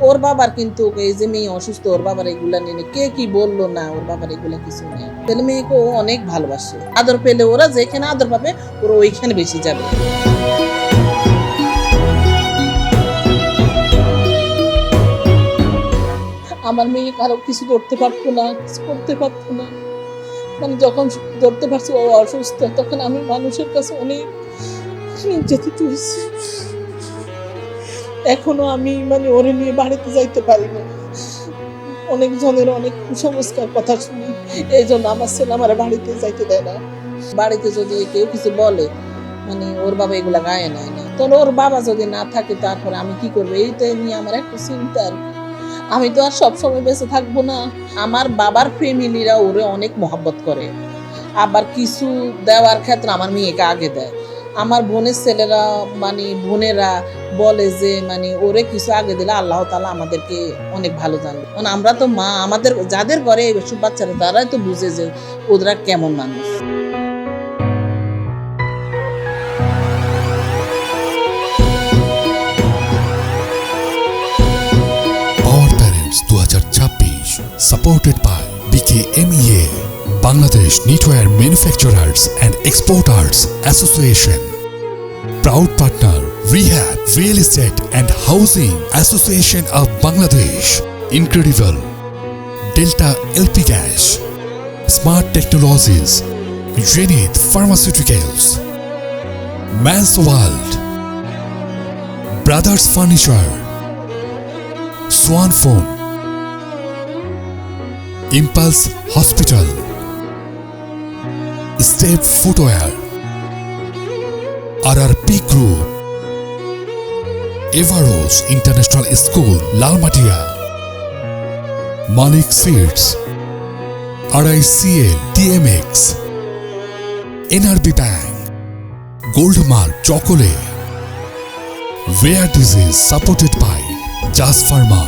ওর বাবার কিন্তু এই যে মেয়ে অসুস্থ, ওর বাবার এগুলা নিয়ে কে কি বললো না, ওর বাবার এগুলা কিছু নেই। ছেলে মেয়েকে ও অনেক ভালোবাসে, আদর পেলে ওরা যেখানে আদর পাবে ওরা ওইখানে বেশি যাবে। আমার মেয়ে কারো কিছু ধরতে পারতো না, কিছু করতে পারতো না। মানে যখন ধরতে পারছি ও অসুস্থ, তখন আমি মানুষের কাছে অনেক নির্যাতিত হয়েছি। এখনো আমি মানে ওরে নিয়ে বাড়িতে যাইতে পারি না। অনেক জনের অনেক কুসংস্কার কথা শুনি, এই জন্য আমার ছেলে আমার বাড়িতে যাইতে দেয় না। বাড়িতে যদি কেউ কিছু বলে, মানে ওর বাবা এগুলা গায়ে নেয় না। তো ওর বাবা যদি না থাকে তারপরে আমি কি করবো, এইটাই নিয়ে আমার একটা চিন্তা আর কি। আমি তো আর সবসময় বেঁচে থাকবো না। আমার বাবার ফ্যামিলিরা ওরে অনেক মহব্বত করে, আবার কিছু দেওয়ার ক্ষেত্রে আমার মেয়েকে আগে দেয়। আমার বোনের ছেলেরা মানে বোনেরা বলে যে মানে ওরে কিছু আগে দিলে আল্লাহ তাআলা আমাদেরকে অনেক ভালো জানবে। মানে আমরা তো মা, আমাদের যাদের ঘরে এসব বাচ্চারা তারাই তো বুঝে যে ওরা কেমন মানুষ। Power Parents 2026 supported by BKMEA, Bangladesh Knitwear Manufacturers and Exporters Association. Proud partner Rehab Real Estate and Housing Association of Bangladesh. Incredible Delta LP Gas, Smart Technologies, Zenith Pharmaceuticals, Man's World, Brothers Furniture, Swan Foam, Impulse Hospital, Step Footwear, RRP Group, Everos International School, Lalmatia, Malik Seeds, RICL, TMX, NRB Bank, Goldmark Chocolate, Rare Disease supported by Jas Pharma.